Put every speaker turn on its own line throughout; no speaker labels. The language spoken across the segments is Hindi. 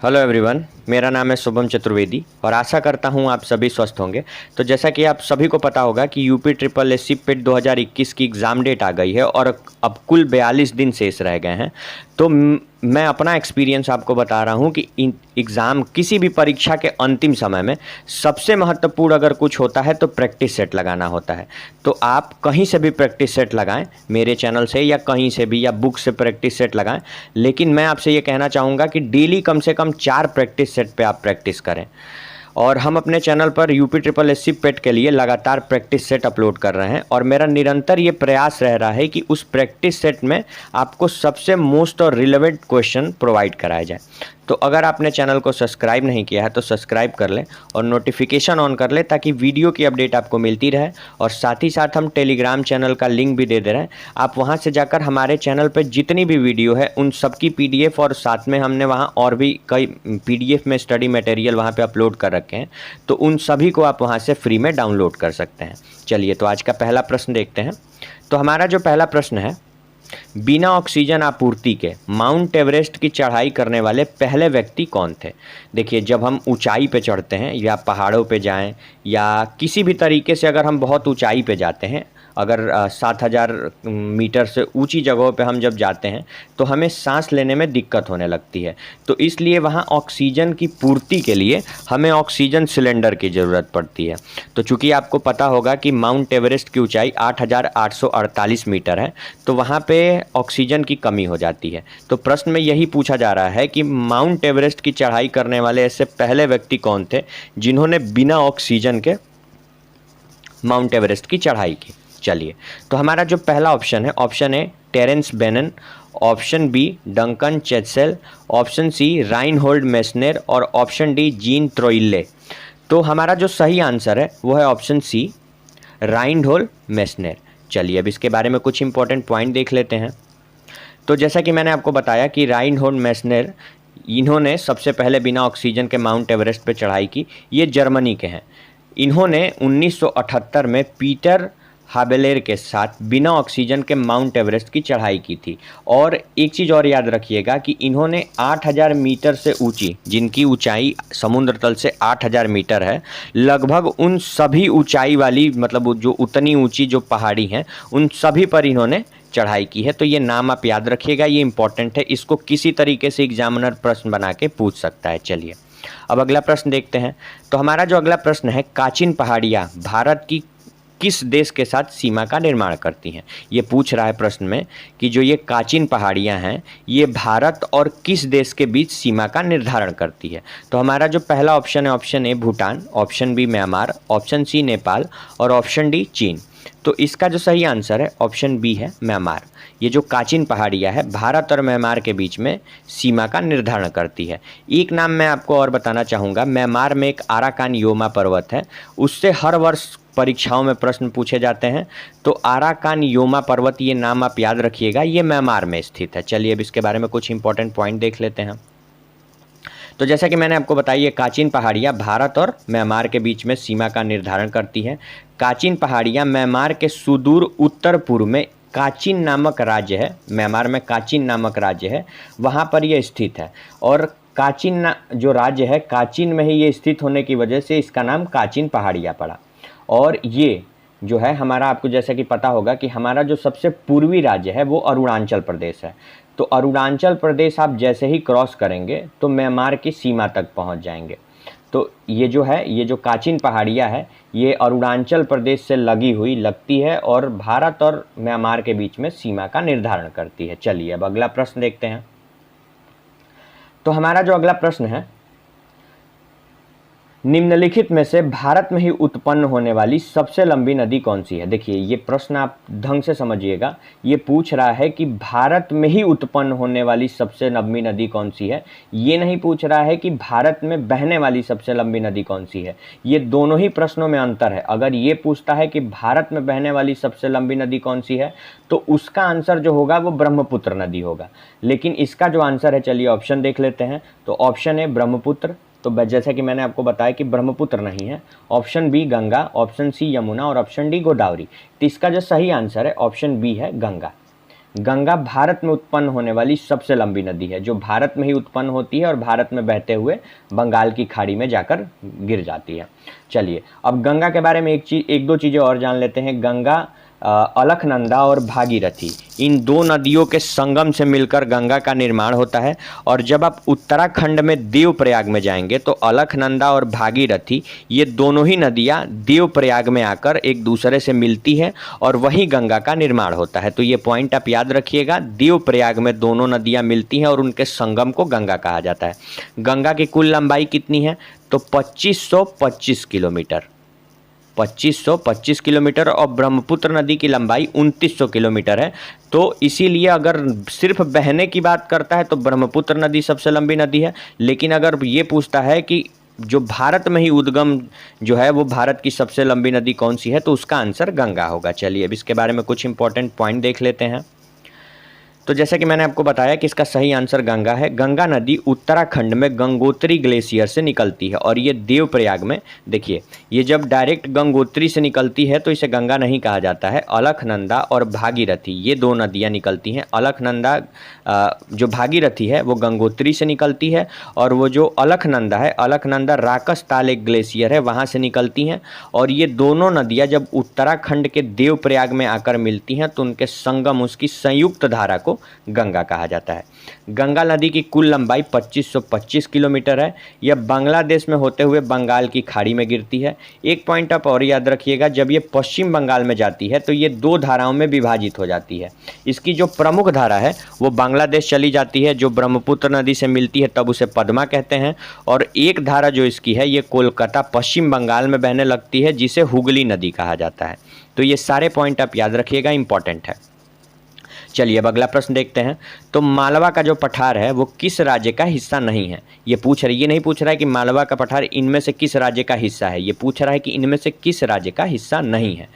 हेलो एवरीवन, मेरा नाम है शुभम चतुर्वेदी और आशा करता हूं आप सभी स्वस्थ होंगे। तो जैसा कि आप सभी को पता होगा कि यूपी ट्रिपल एससी पेट 2021 की एग्ज़ाम डेट आ गई है और अब कुल 42 दिन शेष रह गए हैं। तो मैं अपना एक्सपीरियंस आपको बता रहा हूं कि एग्ज़ाम किसी भी परीक्षा के अंतिम समय में सबसे महत्वपूर्ण अगर कुछ होता है तो प्रैक्टिस सेट लगाना होता है। तो आप कहीं से भी प्रैक्टिस सेट लगाएं, मेरे चैनल से या कहीं से भी, या बुक से प्रैक्टिस सेट लगाएं। लेकिन मैं आपसे ये कहना चाहूँगा कि डेली कम से कम 4 प्रैक्टिस सेट पे आप प्रैक्टिस करें। और हम अपने चैनल पर यूपी ट्रिपल एससी पेट के लिए लगातार प्रैक्टिस सेट अपलोड कर रहे हैं और मेरा निरंतर ये प्रयास रह रहा है कि उस प्रैक्टिस सेट में आपको सबसे मोस्ट और रिलेवेंट क्वेश्चन प्रोवाइड कराया जाए। तो अगर आपने चैनल को सब्सक्राइब नहीं किया है तो सब्सक्राइब कर लें और नोटिफिकेशन ऑन कर लें ताकि वीडियो की अपडेट आपको मिलती रहे। और साथ ही साथ हम टेलीग्राम चैनल का लिंक भी दे रहे हैं, आप वहां से जाकर हमारे चैनल पर जितनी भी वीडियो है उन सब की पीडीएफ, और साथ में हमने वहां और भी कई पीडीएफ में स्टडी मटेरियल वहां पे अपलोड कर रखे हैं, तो उन सभी को आप वहां से फ्री में डाउनलोड कर सकते हैं। चलिए, तो आज का पहला प्रश्न देखते हैं। तो हमारा जो पहला प्रश्न है, बिना ऑक्सीजन आपूर्ति के माउंट एवरेस्ट की चढ़ाई करने वाले पहले व्यक्ति कौन थे? देखिए, जब हम ऊंचाई पे चढ़ते हैं या पहाड़ों पे जाएं या किसी भी तरीके से अगर हम बहुत ऊंचाई पे जाते हैं, अगर 7,000 मीटर से ऊंची जगहों पे हम जब जाते हैं तो हमें सांस लेने में दिक्कत होने लगती है। तो इसलिए वहाँ ऑक्सीजन की पूर्ति के लिए हमें ऑक्सीजन सिलेंडर की ज़रूरत पड़ती है। तो चूँकि आपको पता होगा कि माउंट एवरेस्ट की ऊंचाई 8,848 मीटर है, तो वहाँ पे ऑक्सीजन की कमी हो जाती है। तो प्रश्न में यही पूछा जा रहा है कि माउंट एवरेस्ट की चढ़ाई करने वाले ऐसे पहले व्यक्ति कौन थे जिन्होंने बिना ऑक्सीजन के माउंट एवरेस्ट की चढ़ाई की। चलिए, तो हमारा जो पहला ऑप्शन है, option A Terence Bannon, option B Duncan Chessell, option C Reinhold Messner और ऑप्शन डी जीन त्रोइले। तो हमारा जो सही आंसर है वो है ऑप्शन सी राइनहोल्ड मेसनर। चलिए, अब इसके बारे में कुछ इंपॉर्टेंट पॉइंट देख लेते हैं। तो जैसा कि मैंने आपको बताया कि राइनहोल्ड मेसनर, इन्होंने सबसे पहले बिना ऑक्सीजन के माउंट एवरेस्ट पर चढ़ाई की। ये जर्मनी के हैं। इन्होंने 1978 में पीटर हाबेलेर के साथ बिना ऑक्सीजन के माउंट एवरेस्ट की चढ़ाई की थी। और एक चीज़ और याद रखिएगा कि इन्होंने 8,000 मीटर से ऊंची, जिनकी ऊंचाई समुद्र तल से 8,000 मीटर है, लगभग उन सभी ऊंचाई वाली, मतलब जो उतनी ऊंची जो पहाड़ी हैं, उन सभी पर इन्होंने चढ़ाई की है। तो ये नाम आप याद रखिएगा, ये इंपॉर्टेंट है। इसको किसी तरीके से एग्जामिनर प्रश्न बना के पूछ सकता है। चलिए, अब अगला प्रश्न देखते हैं। तो हमारा जो अगला प्रश्न है, काचिन पहाड़ियाँ भारत की किस देश के साथ सीमा का निर्माण करती हैं? ये पूछ रहा है प्रश्न में कि जो ये काचिन पहाड़ियाँ हैं, ये भारत और किस देश के बीच सीमा का निर्धारण करती है? तो हमारा जो पहला ऑप्शन है, option A Bhutan, option B Myanmar, option C Nepal और ऑप्शन डी चीन। तो इसका जो सही आंसर है ऑप्शन बी है म्यांमार। ये जो काचिन पहाड़ियाँ है भारत और म्यांमार के बीच में सीमा का निर्धारण करती है। एक नाम मैं आपको और बताना चाहूँगा, म्यांमार में एक आराकान योमा पर्वत है, उससे हर वर्ष परीक्षाओं में प्रश्न पूछे जाते हैं। तो आराकान योमा पर्वत, ये नाम आप याद रखिएगा, ये म्यांमार में स्थित है। चलिए, अब इसके बारे में कुछ इंपॉर्टेंट पॉइंट देख लेते हैं। तो जैसा कि मैंने आपको बताया, ये काचिन पहाड़ियाँ भारत और म्यांमार के बीच में सीमा का निर्धारण करती हैं। काचिन पहाड़ियाँ म्यांमार के सुदूर उत्तर पूर्व में काचिन नामक राज्य है, म्यांमार में काचिन नामक राज्य है, वहाँ पर यह स्थित है। और काचिन जो राज्य है, काचिन में ही ये स्थित होने की वजह से इसका नाम काचिन पहाड़ियाँ पड़ा। और ये जो है हमारा, आपको जैसा कि पता होगा कि हमारा जो सबसे पूर्वी राज्य है वो अरुणाचल प्रदेश है। तो अरुणाचल प्रदेश आप जैसे ही क्रॉस करेंगे तो म्यांमार की सीमा तक पहुंच जाएंगे। तो ये जो है, ये जो काचिन पहाड़ियाँ है, ये अरुणाचल प्रदेश से लगती है और भारत और म्यांमार के बीच में सीमा का निर्धारण करती है। चलिए, अब अगला प्रश्न देखते हैं। तो हमारा जो अगला प्रश्न है, निम्नलिखित में से भारत में ही उत्पन्न होने वाली सबसे लंबी नदी कौन सी है? देखिए, ये प्रश्न आप ढंग से समझिएगा। ये पूछ रहा है कि भारत में ही उत्पन्न होने वाली सबसे लंबी नदी कौन सी है। ये नहीं पूछ रहा है कि भारत में बहने वाली सबसे लंबी नदी कौन सी है। ये दोनों ही प्रश्नों में अंतर है। अगर ये पूछता है कि भारत में बहने वाली सबसे लंबी नदी कौन सी है, तो उसका आंसर जो होगा वो ब्रह्मपुत्र नदी होगा। लेकिन इसका जो आंसर है, चलिए ऑप्शन देख लेते हैं। तो ऑप्शन ए ब्रह्मपुत्र, तो जैसा कि मैंने आपको बताया कि ब्रह्मपुत्र नहीं है। Option B Ganga, option C Yamuna और ऑप्शन डी गोदावरी। तो इसका जो सही आंसर है ऑप्शन बी है गंगा। गंगा भारत में उत्पन्न होने वाली सबसे लंबी नदी है, जो भारत में ही उत्पन्न होती है और भारत में बहते हुए बंगाल की खाड़ी में जाकर गिर जाती है। चलिए अब गंगा के बारे में एक दो चीज़ें और जान लेते हैं। गंगा अलकनंदा और भागीरथी, इन दो नदियों के संगम से मिलकर गंगा का निर्माण होता है। और जब आप उत्तराखंड में देवप्रयाग में जाएंगे तो अलकनंदा और भागीरथी ये दोनों ही नदियाँ देवप्रयाग में आकर एक दूसरे से मिलती है और वहीं गंगा का निर्माण होता है। तो ये पॉइंट आप याद रखिएगा, देवप्रयाग में दोनों नदियाँ मिलती हैं और उनके संगम को गंगा कहा जाता है। गंगा की कुल लंबाई कितनी है? तो 2525 किलोमीटर, 2525 किलोमीटर, और ब्रह्मपुत्र नदी की लंबाई 2900 किलोमीटर है। तो इसीलिए अगर सिर्फ बहने की बात करता है तो ब्रह्मपुत्र नदी सबसे लंबी नदी है, लेकिन अगर ये पूछता है कि जो भारत में ही उद्गम जो है वो भारत की सबसे लंबी नदी कौन सी है, तो उसका आंसर गंगा होगा। चलिए अब इसके बारे में कुछ इंपॉर्टेंट पॉइंट देख लेते हैं। तो जैसा कि मैंने आपको बताया कि इसका सही आंसर गंगा है। गंगा नदी उत्तराखंड में गंगोत्री ग्लेशियर से निकलती है और ये देवप्रयाग में, देखिए ये जब डायरेक्ट गंगोत्री से निकलती है तो इसे गंगा नहीं कहा जाता है। अलकनंदा और भागीरथी ये दो नदियाँ निकलती हैं। अलकनंदा जो भागीरथी है वो गंगोत्री से निकलती है, और वो जो अलकनंदा है, अलकनंदा राकसताल एक ग्लेशियर है वहाँ से निकलती हैं। और ये दोनों नदियाँ जब उत्तराखंड के देवप्रयाग में आकर मिलती हैं तो उनके संगम, उसकी संयुक्त धारा को गंगा कहा जाता है। गंगा नदी की कुल लंबाई 2525 किलोमीटर है। यह बांग्लादेश में होते हुए बंगाल की खाड़ी में गिरती है। एक पॉइंट आप और याद रखिएगा, जब ये पश्चिम बंगाल में जाती है तो ये दो धाराओं में विभाजित हो जाती है। इसकी जो प्रमुख धारा है वो बांग्लादेश चली जाती है, जो ब्रह्मपुत्र नदी से मिलती है तब उसे पद्मा कहते हैं। और एक धारा जो इसकी है ये कोलकाता पश्चिम बंगाल में बहने लगती है, जिसे हुगली नदी कहा जाता है। तो ये सारे पॉइंट आप याद रखिएगा, इंपॉर्टेंट है। चलिए अब अगला प्रश्न देखते हैं। तो मालवा का जो पठार है वो किस राज्य का हिस्सा नहीं है? ये नहीं पूछ रहा है कि मालवा का पठार इनमें से किस राज्य का हिस्सा है, ये पूछ रहा है कि इनमें से किस राज्य का हिस्सा नहीं है।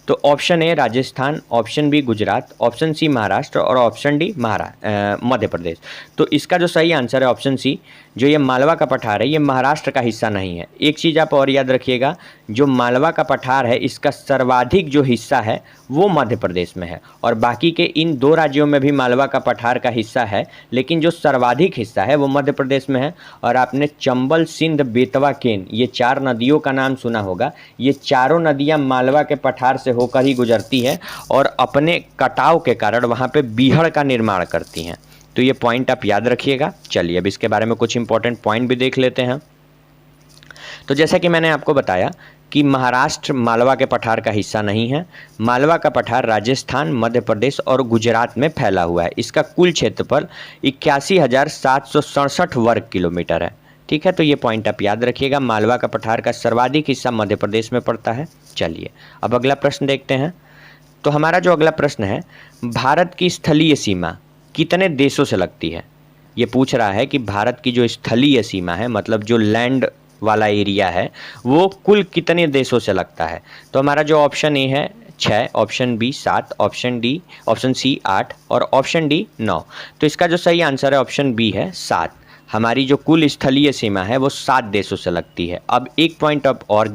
तो option A Rajasthan, option B Gujarat, option C Maharashtra और ऑप्शन डी मध्य प्रदेश। तो इसका जो सही आंसर है ऑप्शन सी, जो ये मालवा का पठार है ये महाराष्ट्र का हिस्सा नहीं है। एक चीज़ आप और याद रखिएगा, जो मालवा का पठार है इसका सर्वाधिक जो हिस्सा है वो मध्य प्रदेश में है, और बाकी के इन दो राज्यों में भी मालवा का पठार का हिस्सा है, लेकिन जो सर्वाधिक हिस्सा है वो मध्य प्रदेश में है। और आपने चंबल, सिंध, बेतवा, केन ये चार नदियों का नाम सुना होगा। ये चारों नदियाँ मालवा के पठार से होकर ही गुजरती है और अपने कटाव के कारण वहाँ पे बीहड़ का निर्माण करती हैं। तो ये पॉइंट आप याद रखिएगा। चलिए अब इसके बारे में कुछ इंपॉर्टेंट पॉइंट भी देख लेते हैं। तो जैसा कि मैंने आपको बताया कि महाराष्ट्र मालवा के पठार का हिस्सा नहीं है। मालवा का पठार राजस्थान, मध्य प्रदेश और गुजरात में फैला हुआ है। इसका कुल क्षेत्रफल 81,767 वर्ग किलोमीटर है। ठीक है, तो ये पॉइंट आप याद रखिएगा। मालवा का पठार का सर्वाधिक हिस्सा मध्य प्रदेश में पड़ता है। चलिए अब अगला प्रश्न देखते हैं। तो हमारा जो अगला प्रश्न है, भारत की स्थलीय सीमा कितने देशों से लगती है? ये पूछ रहा है कि भारत की जो स्थलीय सीमा है, मतलब जो लैंड वाला एरिया है, वो कुल कितने देशों से लगता है? तो हमारा जो ऑप्शन ए है 6, ऑप्शन बी 7, ऑप्शन सी 8 और ऑप्शन डी 9। तो इसका जो सही आंसर है ऑप्शन बी है 7। हमारी जो कुल स्थलीय सीमा है वो 7 देशों से लगती है। अब एक पॉइंट आप और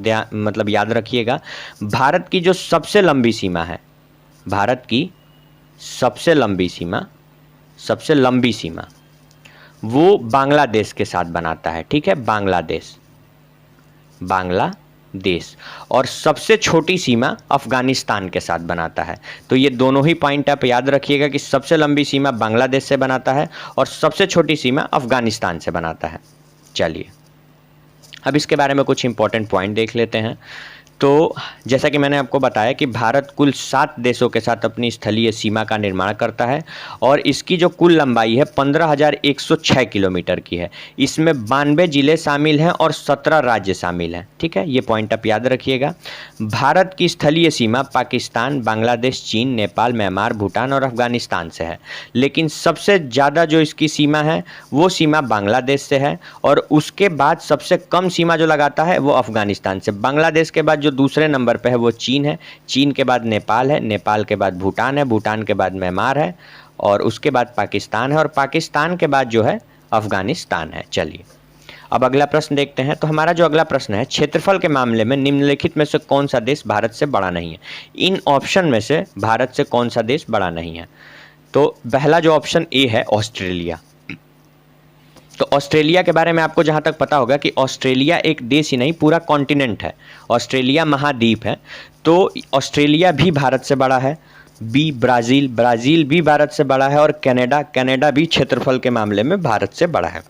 याद रखिएगा, भारत की जो सबसे लंबी सीमा है, भारत की सबसे लंबी सीमा वो बांग्लादेश के साथ बनाता है। ठीक है, बांग्लादेश, और सबसे छोटी सीमा अफगानिस्तान के साथ बनाता है। तो ये दोनों ही पॉइंट आप याद रखिएगा कि सबसे लंबी सीमा बांग्लादेश से बनाता है और सबसे छोटी सीमा अफगानिस्तान से बनाता है। चलिए अब इसके बारे में कुछ इंपॉर्टेंट पॉइंट देख लेते हैं। तो जैसा कि मैंने आपको बताया कि भारत कुल 7 देशों के साथ अपनी स्थलीय सीमा का निर्माण करता है और इसकी जो कुल लंबाई है 15,106 किलोमीटर की है। इसमें 92 जिले शामिल हैं और 17 राज्य शामिल हैं। ठीक है, ये पॉइंट आप याद रखिएगा। भारत की स्थलीय सीमा पाकिस्तान, बांग्लादेश, चीन, नेपाल, म्यांमार, भूटान और अफगानिस्तान से है, लेकिन सबसे ज़्यादा जो इसकी सीमा है वो सीमा बांग्लादेश से है, और उसके बाद सबसे कम सीमा जो लगाता है वो अफगानिस्तान से। बांग्लादेश के बाद जो दूसरे नंबर पे है वो चीन है, चीन के बाद नेपाल है, नेपाल के बाद भूटान है, भूटान के बाद म्यांमार है, और उसके बाद पाकिस्तान है, और पाकिस्तान के बाद जो है अफगानिस्तान है। चलिए अब अगला प्रश्न देखते हैं। तो हमारा जो अगला प्रश्न है, क्षेत्रफल के मामले में निम्नलिखित में से कौन सा देश भारत से बड़ा नहीं है? इन ऑप्शन में से भारत से कौन सा देश बड़ा नहीं है? तो पहला जो ऑप्शन ए है ऑस्ट्रेलिया। तो ऑस्ट्रेलिया के बारे में आपको जहाँ तक पता होगा कि ऑस्ट्रेलिया एक देश ही नहीं पूरा कॉन्टिनेंट है, ऑस्ट्रेलिया महाद्वीप है। तो ऑस्ट्रेलिया भी भारत से बड़ा है। बी ब्राज़ील, ब्राज़ील भी भारत से बड़ा है। और कनाडा, कनाडा भी क्षेत्रफल के मामले में भारत से बड़ा है।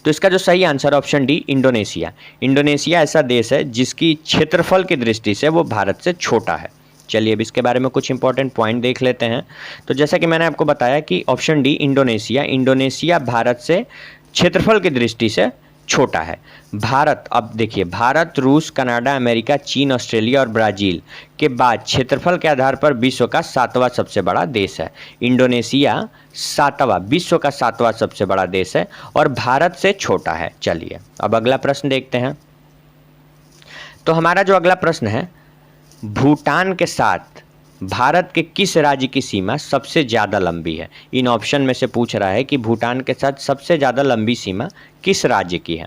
तो इसका जो सही answer option D Indonesia. Indonesia ऐसा देश है जिसकी क्षेत्रफल की दृष्टि से वो भारत से छोटा है। चलिए अब इसके बारे में कुछ इंपॉर्टेंट पॉइंट देख लेते हैं। तो जैसा कि मैंने आपको बताया कि option D Indonesia, Indonesia Bharat से क्षेत्रफल की दृष्टि से छोटा है। भारत, अब देखिए भारत, रूस, कनाडा, अमेरिका, चीन, ऑस्ट्रेलिया और ब्राज़ील के बाद क्षेत्रफल के आधार पर विश्व का 7वां सबसे बड़ा देश है। इंडोनेशिया विश्व का 7वां सबसे बड़ा देश है और भारत से छोटा है। चलिए अब अगला प्रश्न देखते हैं। तो हमारा जो अगला प्रश्न है, भूटान के साथ भारत के किस राज्य की सीमा सबसे ज़्यादा लंबी है? इन ऑप्शन में से पूछ रहा है कि भूटान के साथ सबसे ज़्यादा लंबी सीमा किस राज्य की है।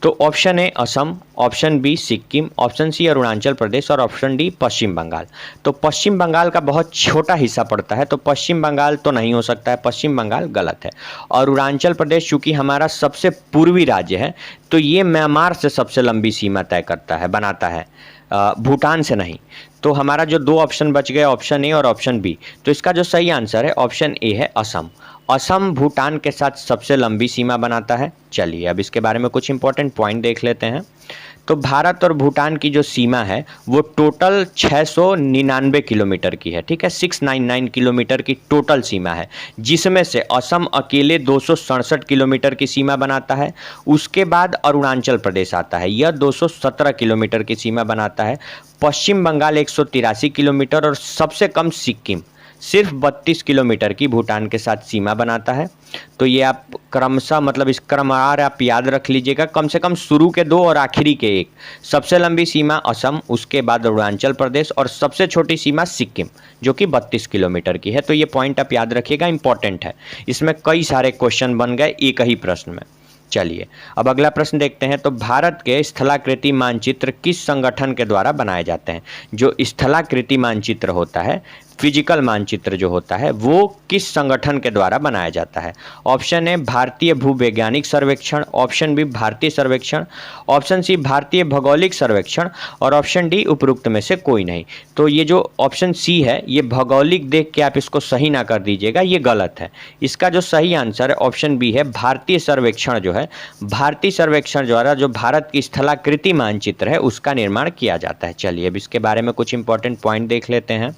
तो option A Assam, option B Sikkim, option C Arunachal Pradesh और ऑप्शन डी पश्चिम बंगाल। तो पश्चिम बंगाल का बहुत छोटा हिस्सा पड़ता है, तो पश्चिम बंगाल तो नहीं हो सकता है, पश्चिम बंगाल गलत है। और अरुणाचल प्रदेश चूँकि हमारा सबसे पूर्वी राज्य है तो ये म्यांमार से सबसे लंबी सीमा तय करता है, बनाता है, भूटान से नहीं। तो हमारा जो दो ऑप्शन बच गए, ऑप्शन ए और ऑप्शन बी, तो इसका जो सही आंसर है ऑप्शन ए है असम। असम भूटान के साथ सबसे लंबी सीमा बनाता है। चलिए अब इसके बारे में कुछ इंपॉर्टेंट पॉइंट देख लेते हैं। तो भारत और भूटान की जो सीमा है वो टोटल 699 किलोमीटर की है, ठीक है, 699 किलोमीटर की टोटल सीमा है, जिसमें से असम अकेले 267 किलोमीटर की सीमा बनाता है। उसके बाद अरुणाचल प्रदेश आता है, यह 217 किलोमीटर की सीमा बनाता है। पश्चिम बंगाल 183 किलोमीटर और सबसे कम सिक्किम सिर्फ 32 किलोमीटर की भूटान के साथ सीमा बनाता है। तो ये आप क्रमशः मतलब इस क्रमवार आप याद रख लीजिएगा, कम से कम शुरू के दो और आखिरी के एक। सबसे लंबी सीमा असम, उसके बाद अरुणाचल प्रदेश और सबसे छोटी सीमा सिक्किम जो कि 32 किलोमीटर की है। तो ये पॉइंट आप याद रखिएगा, इंपॉर्टेंट है। इसमें कई सारे क्वेश्चन बन गए एक ही प्रश्न में। चलिए अब अगला प्रश्न देखते हैं। तो भारत के स्थलाकृति मानचित्र किस संगठन के द्वारा बनाए जाते हैं? जो स्थलाकृति मानचित्र होता है, फिजिकल मानचित्र जो होता है, वो किस संगठन के द्वारा बनाया जाता है? ऑप्शन ए भारतीय भूवैज्ञानिक सर्वेक्षण, ऑप्शन बी भारतीय सर्वेक्षण, ऑप्शन सी भारतीय भौगोलिक सर्वेक्षण और ऑप्शन डी उपरोक्त में से कोई नहीं। तो ये जो ऑप्शन सी है ये भौगोलिक देख के आप इसको सही ना कर दीजिएगा, ये गलत है। इसका जो सही आंसर है ऑप्शन बी है भारतीय सर्वेक्षण। जो है भारतीय सर्वेक्षण द्वारा जो भारत की स्थलाकृति मानचित्र है उसका निर्माण किया जाता है। चलिए अब इसके बारे में कुछ इंपॉर्टेंट पॉइंट देख लेते हैं।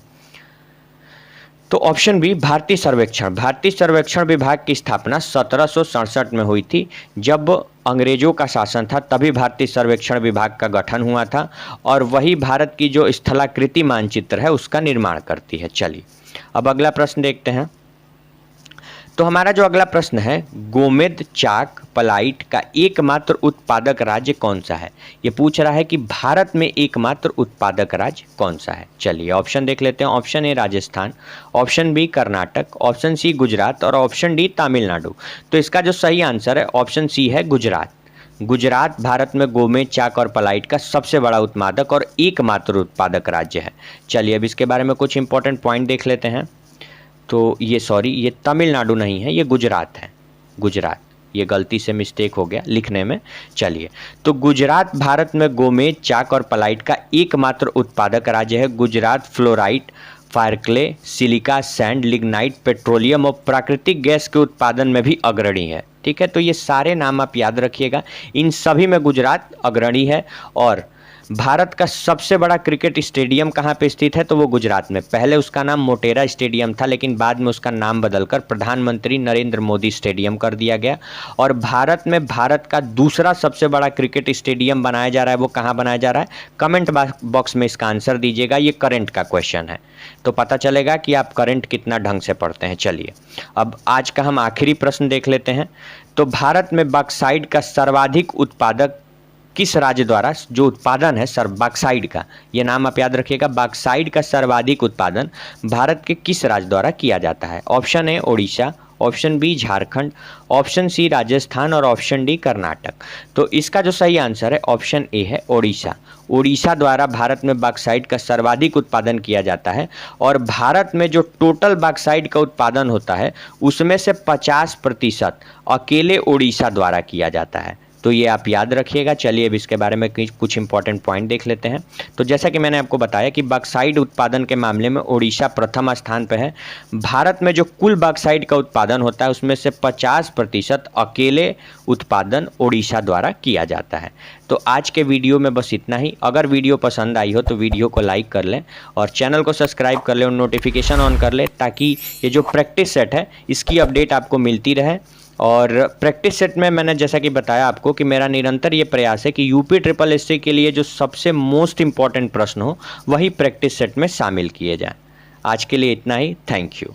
तो ऑप्शन बी भारतीय सर्वेक्षण, भारतीय सर्वेक्षण विभाग की स्थापना 1767 में हुई थी। जब अंग्रेजों का शासन था तभी भारतीय सर्वेक्षण विभाग का गठन हुआ था और वही भारत की जो स्थलाकृति मानचित्र है उसका निर्माण करती है। चलिए अब अगला प्रश्न देखते हैं। तो हमारा जो अगला प्रश्न है, गोमेद चाक पलाइट का एकमात्र उत्पादक राज्य कौन सा है? ये पूछ रहा है कि भारत में एकमात्र उत्पादक राज्य कौन सा है। चलिए ऑप्शन देख लेते हैं। Option A Rajasthan, option B Karnataka, option C Gujarat और ऑप्शन डी तमिलनाडु। तो इसका जो सही आंसर है ऑप्शन सी है गुजरात। गुजरात भारत में गोमेद चाक और पलाइट का सबसे बड़ा उत्पादक और एकमात्र उत्पादक राज्य है। चलिए अब इसके बारे में कुछ इंपॉर्टेंट पॉइंट देख लेते हैं। तो ये तमिलनाडु नहीं है, ये गुजरात है, गुजरात। ये गलती से मिस्टेक हो गया लिखने में। चलिए तो गुजरात भारत में गोमेद चाक और पलाइट का एकमात्र उत्पादक राज्य है। Gujarat fluorite, fire clay, silica, sand, lignite, petroleum और प्राकृतिक गैस के उत्पादन में भी अग्रणी है। ठीक है, तो ये सारे नाम आप याद रखिएगा, इन सभी में गुजरात अग्रणी है। और भारत का सबसे बड़ा क्रिकेट स्टेडियम कहाँ पे स्थित है? तो वो गुजरात में। पहले उसका नाम मोटेरा स्टेडियम था लेकिन बाद में उसका नाम बदलकर प्रधानमंत्री नरेंद्र मोदी स्टेडियम कर दिया गया। और भारत में भारत का दूसरा सबसे बड़ा क्रिकेट स्टेडियम बनाया जा रहा है, वो कहाँ बनाया जा रहा है? कमेंट बॉक्स में इसका आंसर दीजिएगा, ये करंट का क्वेश्चन है तो पता चलेगा कि आप करंट कितना ढंग से पढ़ते हैं। चलिए अब आज का हम आखिरी प्रश्न देख लेते हैं। तो भारत में बॉक्साइट का सर्वाधिक उत्पादक किस राज्य द्वारा जो उत्पादन है सर बॉक्साइट का, ये नाम आप याद रखिएगा, बॉक्साइट का सर्वाधिक उत्पादन भारत के किस राज्य द्वारा किया जाता है? Option A Odisha, option B Jharkhand, option C Rajasthan और ऑप्शन डी कर्नाटक। तो इसका जो सही आंसर है ऑप्शन ए है ओडिशा। ओडिशा द्वारा भारत में बॉक्साइट का सर्वाधिक उत्पादन किया जाता है और भारत में जो टोटल बॉक्साइट का उत्पादन होता है उसमें से 50% अकेले ओडिशा द्वारा किया जाता है। तो ये आप याद रखिएगा। चलिए अब इसके बारे में कुछ इंपॉर्टेंट पॉइंट देख लेते हैं। तो जैसा कि मैंने आपको बताया कि बॉक्साइट उत्पादन के मामले में ओडिशा प्रथम स्थान पर है। भारत में जो कुल बॉक्साइट का उत्पादन होता है उसमें से 50% अकेले उत्पादन ओडिशा द्वारा किया जाता है। तो आज के वीडियो में बस इतना ही। अगर वीडियो पसंद आई हो तो वीडियो को लाइक कर लें और चैनल को सब्सक्राइब कर लें और नोटिफिकेशन ऑन कर लें, ताकि ये जो प्रैक्टिस सेट है इसकी अपडेट आपको मिलती रहे। और प्रैक्टिस सेट में मैंने जैसा कि बताया आपको कि मेरा निरंतर ये प्रयास है कि यूपी ट्रिपल एससी के लिए जो सबसे मोस्ट इम्पॉर्टेंट प्रश्न हो वही प्रैक्टिस सेट में शामिल किए जाएं। आज के लिए इतना ही। Thank you.